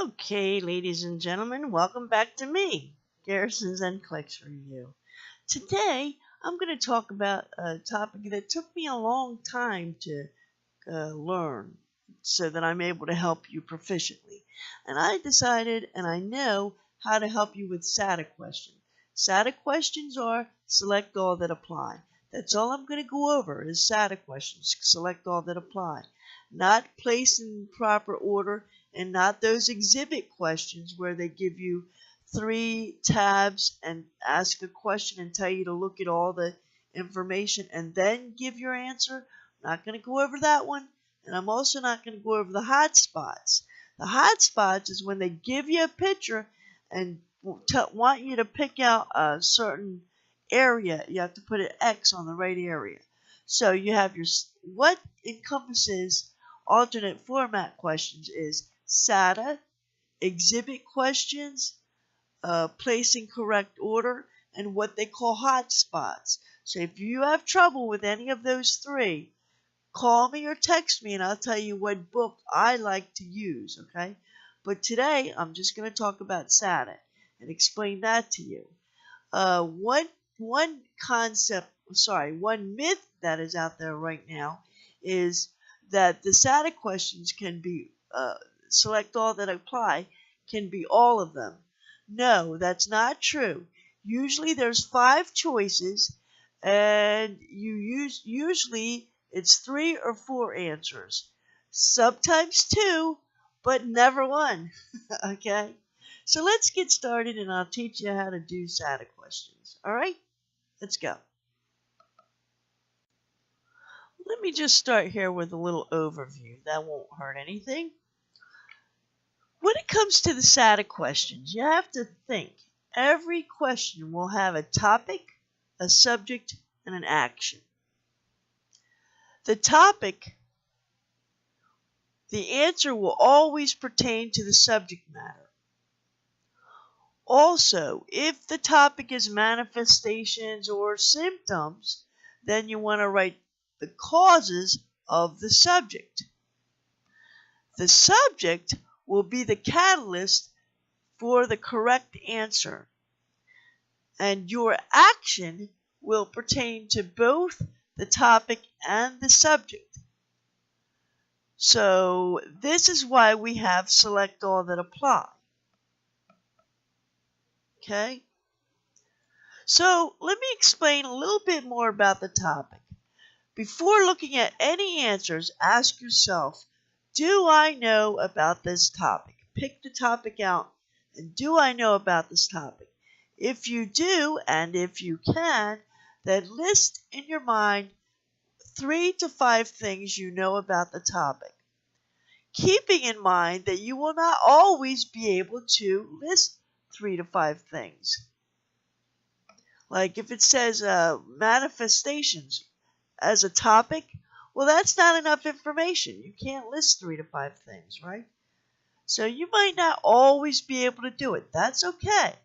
Okay, ladies and gentlemen, welcome back to me, Garrison's NCLEX Review. Today, I'm going to talk about a topic that took me a long time to learn so that I'm able to help you proficiently. And I decided, and I know, how to help you with SATA questions. SATA questions are select all that apply. That's all I'm going to go over is SATA questions, select all that apply. Not place in proper order, and not those exhibit questions where they give you 3 tabs and ask a question and tell you to look at all the information and then give your answer. I'm not going to go over that one, and I'm also not going to go over the hot spots. The hot spots is when they give you a picture and want you to pick out a certain area. You have to put an X on the right area. So you have your, what encompasses alternate format questions is SATA, exhibit questions, place in correct order, and what they call hot spots. So if you have trouble with any of those 3, call me or text me and I'll tell you what book I like to use, okay? But today I'm just going to talk about SATA and explain that to you. One myth that is out there right now is that the SATA questions can be select all that apply can be all of them. No, that's not true. Usually there's 5 choices, and usually it's 3 or 4 answers. Sometimes 2, but never 1. Okay? So let's get started, and I'll teach you how to do SATA questions. All right? Let's go. Let me just start here with a little overview. That won't hurt anything. When it comes to the SATA questions, you have to think. Every question will have a topic, a subject, and an action. The topic, the answer will always pertain to the subject matter. Also, if the topic is manifestations or symptoms, then you want to write the causes of the subject. The subject will be the catalyst for the correct answer, and your action will pertain to both the topic and the subject. So this is why we have select all that apply. Okay? So let me explain a little bit more about the topic. Before looking at any answers, ask yourself, do I know about this topic? Pick the topic out, and do I know about this topic? If you do, and if you can, then list in your mind 3 to 5 things you know about the topic. Keeping in mind that you will not always be able to list 3 to 5 things. Like if it says manifestations as a topic, well, that's not enough information. You can't list 3 to 5 things, right? So you might not always be able to do it. That's okay.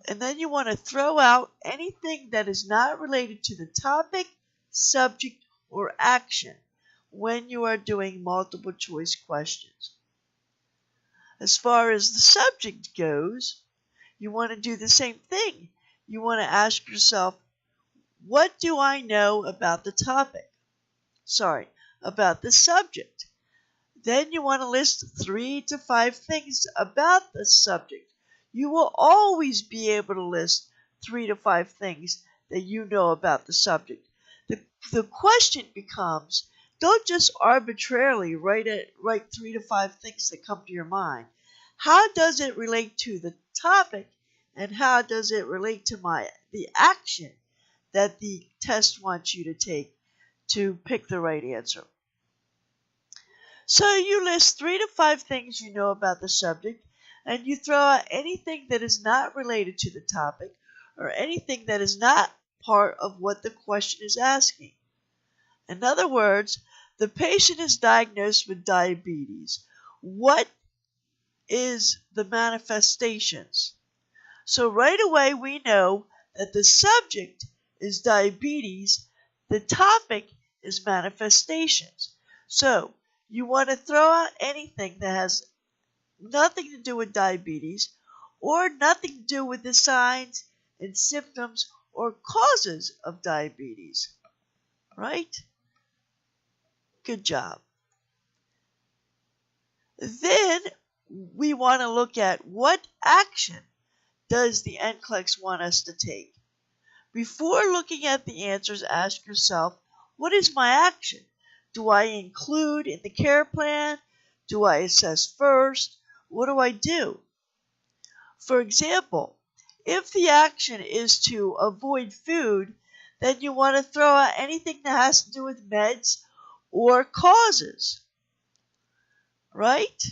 And then you want to throw out anything that is not related to the topic, subject, or action when you are doing multiple choice questions. As far as the subject goes, you want to do the same thing. You want to ask yourself, what do I know about the topic? About the subject. Then you want to list 3 to 5 things about the subject. You will always be able to list 3 to 5 things that you know about the subject. The question becomes, don't just arbitrarily write 3 to 5 things that come to your mind. How does it relate to the topic, and how does it relate to the action that the test wants you to take to pick the right answer? So you list 3 to 5 things you know about the subject, and you throw out anything that is not related to the topic or anything that is not part of what the question is asking. In other words, the patient is diagnosed with diabetes. What is the manifestations? So right away we know that the subject is diabetes, the topic is manifestations. So you want to throw out anything that has nothing to do with diabetes or nothing to do with the signs and symptoms or causes of diabetes. Right? Good job. Then we want to look at what action does the NCLEX want us to take. Before looking at the answers, ask yourself, what is my action? Do I include in the care plan? Do I assess first? What do I do? For example, if the action is to avoid food, then you want to throw out anything that has to do with meds or causes, right?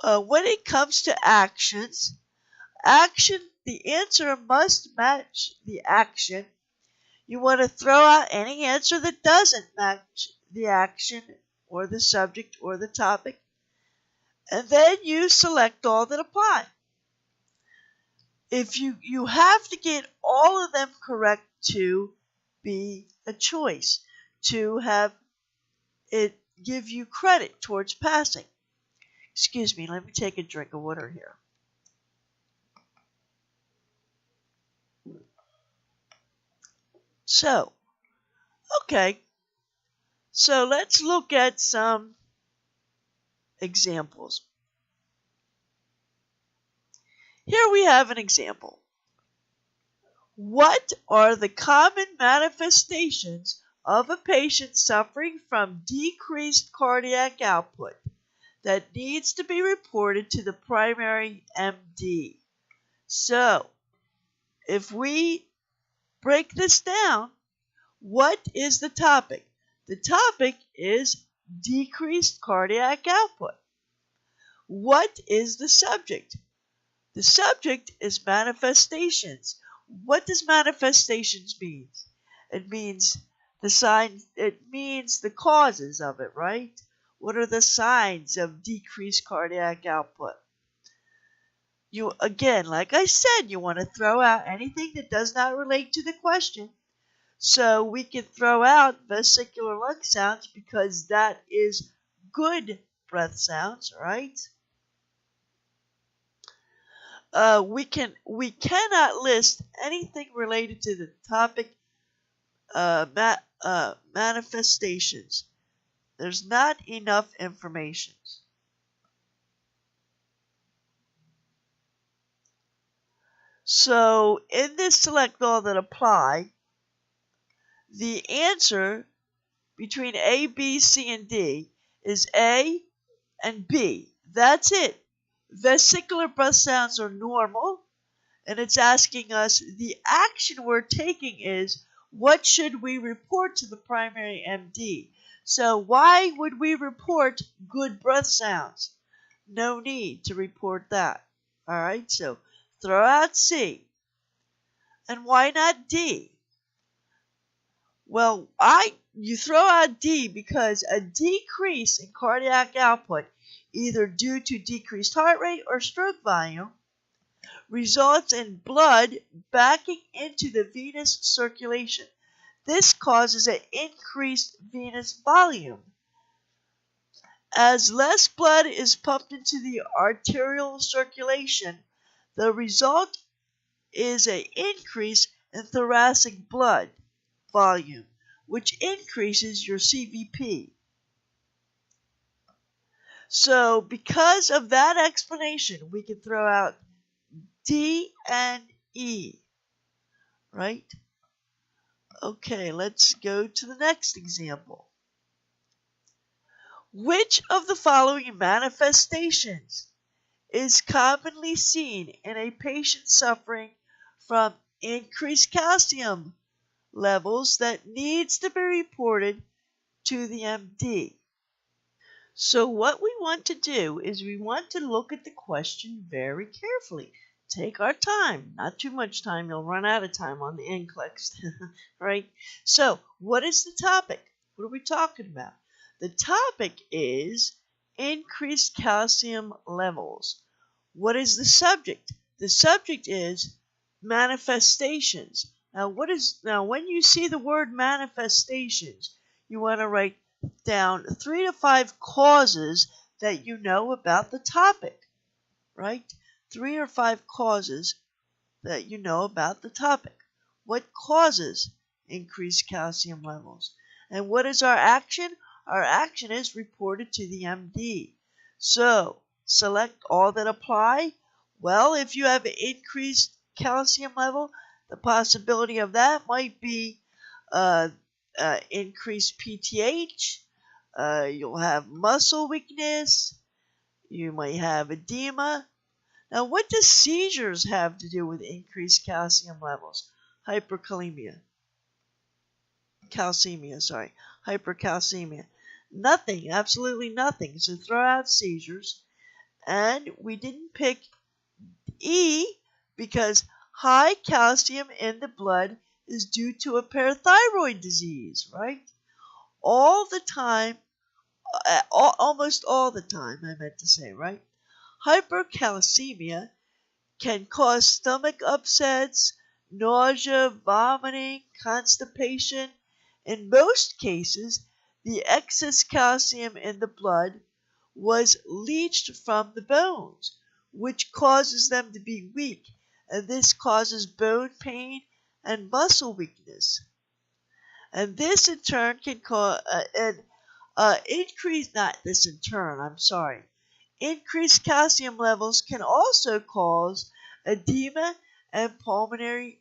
When it comes to actions, the answer must match the action. You want to throw out any answer that doesn't match the action or the subject or the topic, and then you select all that apply. If you have to get all of them correct to be a choice, to have it give you credit towards passing. Excuse me, let me take a drink of water here. So, okay. So let's look at some examples. Here we have an example. What are the common manifestations of a patient suffering from decreased cardiac output that needs to be reported to the primary MD? So, if we break this down, what is the topic? The topic is decreased cardiac output. What is the subject? The subject is manifestations. What does manifestations mean? It means the signs, it means the causes of it, right? What are the signs of decreased cardiac output? You, again, like I said, you want to throw out anything that does not relate to the question. So we can throw out vesicular lung sounds because that is good breath sounds, right? We cannot list anything related to the topic manifestations. There's not enough information. So in this select all that apply, the answer between A, B, C, and D is A and B. That's it. Vesicular breath sounds are normal, and it's asking us the action we're taking is what should we report to the primary MD? So why would we report good breath sounds? No need to report that. All right, so throw out C. And why not D? Well, you throw out D because a decrease in cardiac output, either due to decreased heart rate or stroke volume, results in blood backing into the venous circulation. This causes an increased venous volume. As less blood is pumped into the arterial circulation, the result is an increase in thoracic blood volume, which increases your CVP. So because of that explanation, we can throw out D and E, right? Okay, let's go to the next example. Which of the following manifestations is commonly seen in a patient suffering from increased calcium levels that needs to be reported to the MD? So what we want to do is we want to look at the question very carefully. Take our time, not too much time. You'll run out of time on the NCLEX, right? So what is the topic? What are we talking about? The topic is increased calcium levels. What is the subject? The subject is manifestations. Now, when you see the word manifestations, you want to write down 3 to 5 causes that you know about the topic, right? 3 or 5 causes that you know about the topic. What causes increased calcium levels? And what is our action? Our action is reported to the MD. So, select all that apply. Well, if you have an increased calcium level, the possibility of that might be increased PTH. You'll have muscle weakness. You might have edema. Now, what does seizures have to do with increased calcium levels? Hypercalcemia. Hypercalcemia. Nothing, absolutely nothing. So throw out seizures. And we didn't pick E because high calcium in the blood is due to a parathyroid disease, right? All the time, almost all the time, I meant to say, right? Hypercalcemia can cause stomach upsets, nausea, vomiting, constipation. In most cases, the excess calcium in the blood was leached from the bones, which causes them to be weak, and this causes bone pain and muscle weakness. And this in turn can cause increased calcium levels can also cause edema and pulmonary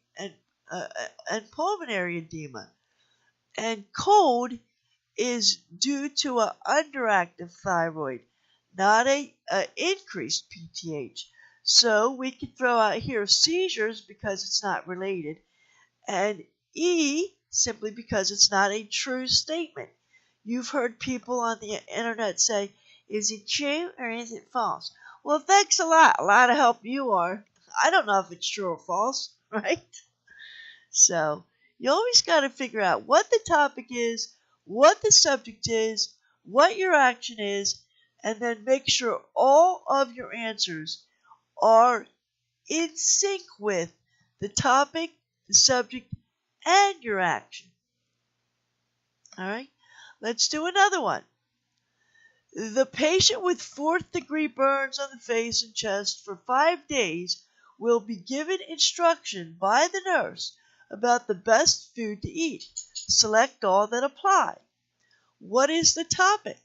edema. And cold is due to an underactive thyroid, not a increased PTH. So we can throw out here seizures because it's not related, and E simply because it's not a true statement. You've heard people on the internet say, is it true or is it false? Well, thanks a lot. A lot of help you are. I don't know if it's true or false, right? So you always got to figure out what the topic is, what the subject is, what your action is, and then make sure all of your answers are in sync with the topic, the subject, and your action. All right, let's do another one. The patient with 4th-degree burns on the face and chest for 5 days will be given instruction by the nurse about the best food to eat. Select all that apply. What is the topic?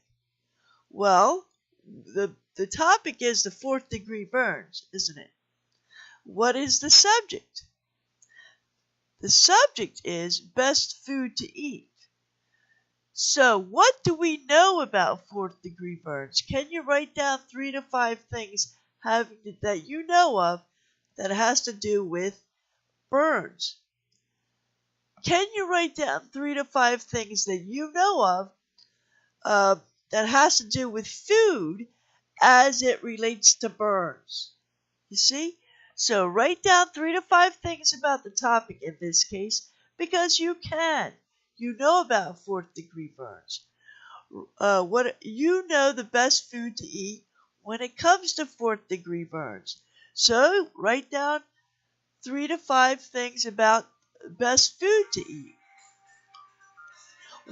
Well, the topic is the 4th-degree burns, isn't it? What is the subject? The subject is best food to eat. So, what do we know about 4th-degree burns? Can you write down 3 to 5 things that you know of that has to do with burns? Can you write down 3 to 5 things that you know of that has to do with food as it relates to burns? You see? So, write down 3 to 5 things about the topic in this case because you can. You know about 4th-degree burns. You know the best food to eat when it comes to 4th-degree burns. So write down 3 to 5 things about best food to eat.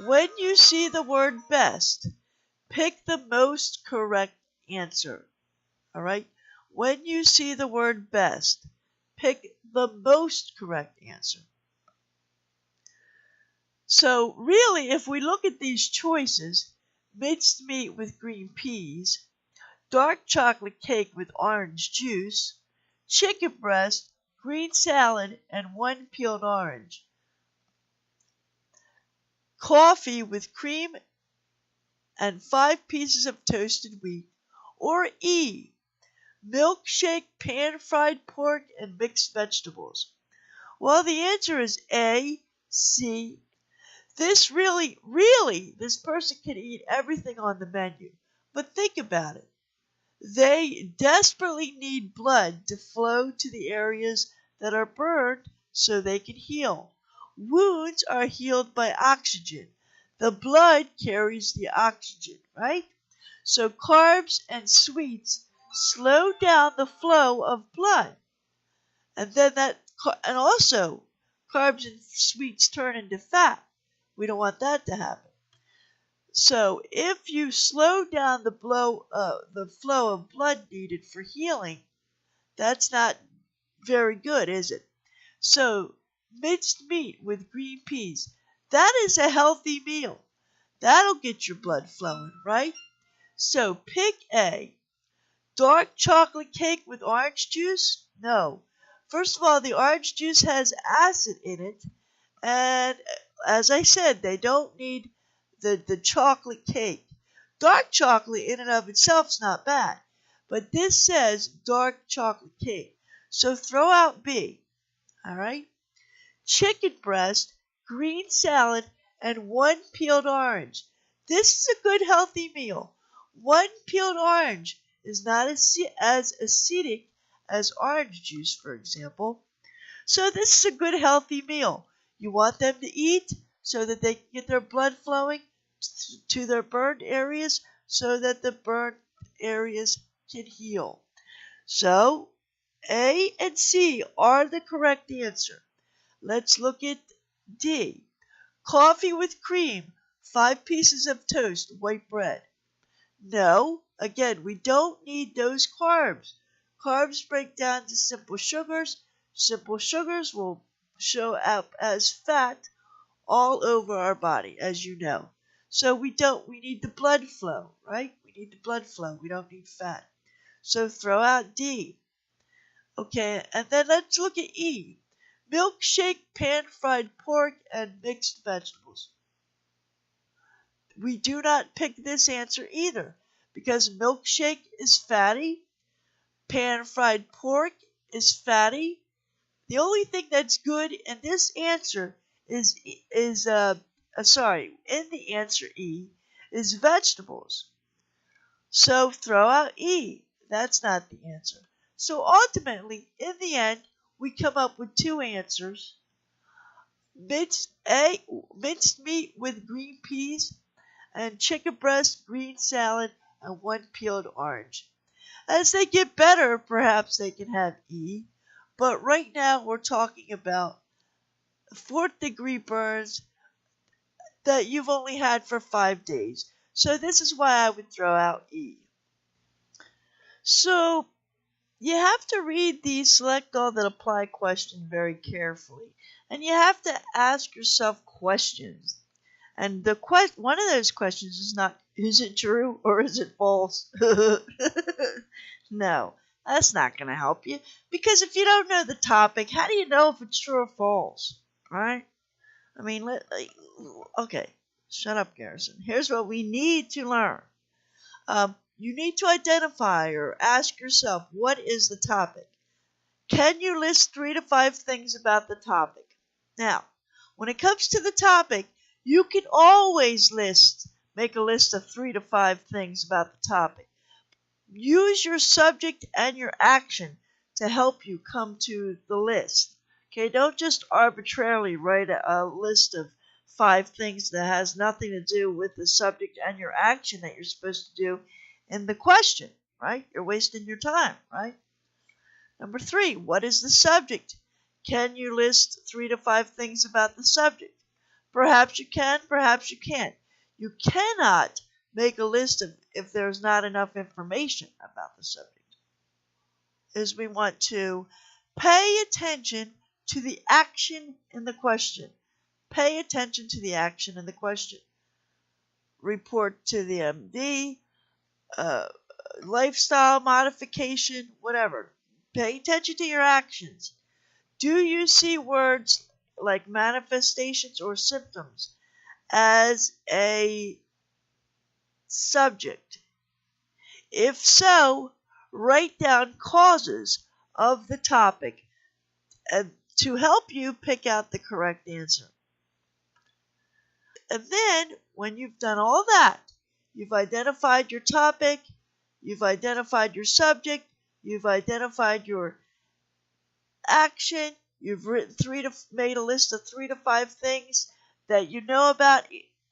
When you see the word best, pick the most correct answer. All right? When you see the word best, pick the most correct answer. So really, if we look at these choices, minced meat with green peas, dark chocolate cake with orange juice, chicken breast, green salad, and 1 peeled orange, coffee with cream and 5 pieces of toasted wheat, or E, milkshake, pan-fried pork, and mixed vegetables. Well, the answer is A, C. This this person can eat everything on the menu. But think about it. They desperately need blood to flow to the areas that are burned so they can heal. Wounds are healed by oxygen. The blood carries the oxygen, right? So carbs and sweets slow down the flow of blood. And also carbs and sweets turn into fat. We don't want that to happen. So if you slow down the flow of blood needed for healing, that's not very good, is it? So minced meat with green peas, that is a healthy meal. That'll get your blood flowing, right? So pick A. Dark chocolate cake with orange juice? No. First of all, the orange juice has acid in it, and as I said, they don't need the chocolate cake. Dark chocolate in and of itself is not bad, but this says dark chocolate cake. So throw out B, all right? Chicken breast, green salad, and 1 peeled orange. This is a good healthy meal. 1 peeled orange is not as acidic as orange juice, for example. So this is a good healthy meal. You want them to eat so that they can get their blood flowing to their burned areas so that the burned areas can heal. So A and C are the correct answer. Let's look at D. Coffee with cream, 5 pieces of toast, white bread. No, again, we don't need those carbs. Carbs break down to simple sugars. Simple sugars will show up as fat all over our body, as you know. So we need the blood flow, right? We need the blood flow. We don't need fat. So throw out D. Okay, and then let's look at E. Milkshake, pan-fried pork, and mixed vegetables. We do not pick this answer either because milkshake is fatty, pan-fried pork is fatty. The only thing that's good in this answer in the answer E is vegetables. So throw out E. That's not the answer. So ultimately, in the end, we come up with 2 answers. Minced meat with green peas, and chicken breast, green salad, and 1 peeled orange. As they get better, perhaps they can have E, but right now we're talking about 4th degree burns that you've only had for 5 days. So this is why I would throw out E. So you have to read the select all that apply question very carefully, and you have to ask yourself questions. And one of those questions is not, is it true or is it false? No, that's not going to help you. Because if you don't know the topic, how do you know if it's true or false? Right? I mean, okay, shut up, Garrison. Here's what we need to learn. You need to identify or ask yourself, what is the topic? Can you list 3 to 5 things about the topic? Now, when it comes to the topic, you can always make a list of 3 to 5 things about the topic. Use your subject and your action to help you come to the list. Okay, don't just arbitrarily write a list of 5 things that has nothing to do with the subject and your action that you're supposed to do in the question, right? You're wasting your time, right? Number 3, what is the subject? Can you list 3 to 5 things about the subject? Perhaps you can, perhaps you can't. You cannot make a list if there's not enough information about the subject. Is we want to pay attention to the action in the question. Pay attention to the action in the question. Report to the MD, lifestyle modification, whatever. Pay attention to your actions. Do you see words like manifestations or symptoms as a subject? If so, write down causes of the topic to help you pick out the correct answer. And then, when you've done all that, you've identified your topic, you've identified your subject, you've identified your action, you've made a list of 3 to 5 things that you know about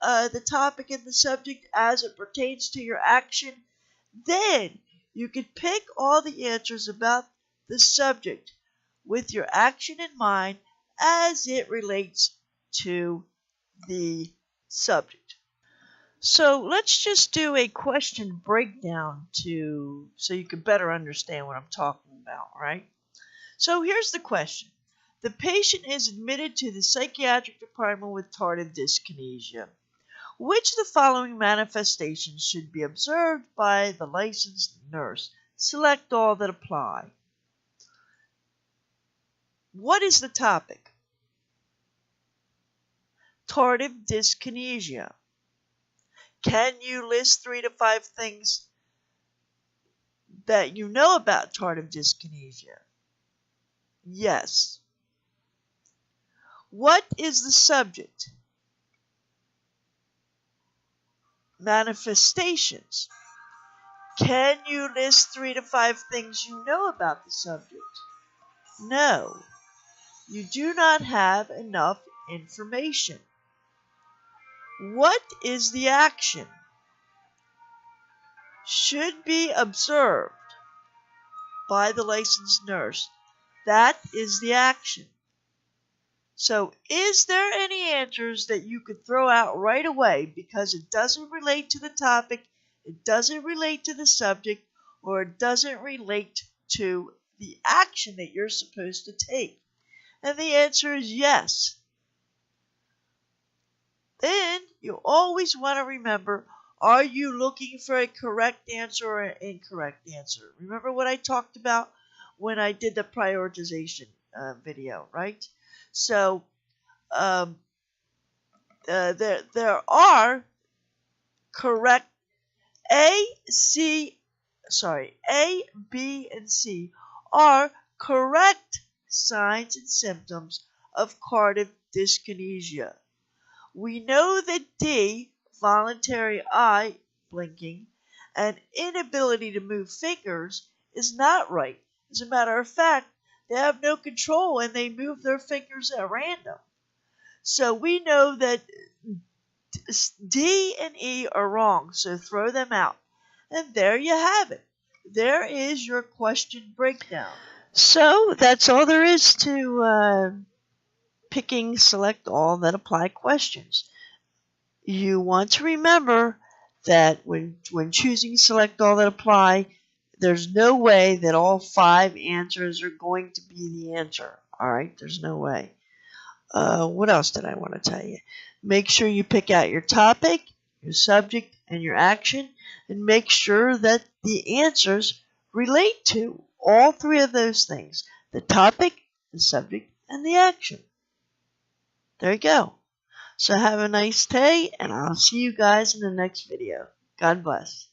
the topic and the subject as it pertains to your action. Then you can pick all the answers about the subject with your action in mind as it relates to the subject. So let's just do a question breakdown so you can better understand what I'm talking about, right? So here's the question. The patient is admitted to the psychiatric department with tardive dyskinesia. Which of the following manifestations should be observed by the licensed nurse? Select all that apply. What is the topic? Tardive dyskinesia. Can you list 3 to 5 things that you know about tardive dyskinesia? Yes. What is the subject? Manifestations. Can you list 3 to 5 things you know about the subject? No. You do not have enough information. What is the action? Should be observed by the licensed nurse. That is the action. So, is there any answers that you could throw out right away because it doesn't relate to the topic, it doesn't relate to the subject, or it doesn't relate to the action that you're supposed to take? And the answer is yes. Then you always want to remember, are you looking for a correct answer or an incorrect answer? Remember what I talked about when I did the prioritization video, right? So there are correct A, B, and C are correct signs and symptoms of tardive dyskinesia. We know that D, voluntary eye blinking, and inability to move fingers is not right. As a matter of fact, they have no control and they move their fingers at random. So we know that D and E are wrong, so throw them out. And there you have it. There is your question breakdown. So that's all there is to picking select all that apply questions. You want to remember that when choosing select all that apply, there's no way that all 5 answers are going to be the answer. All right, there's no way. What else did I want to tell you? Make sure you pick out your topic, your subject, and your action, and make sure that the answers relate to all 3 of those things: the topic, the subject, and the action. There you go. So have a nice day, and I'll see you guys in the next video. God bless.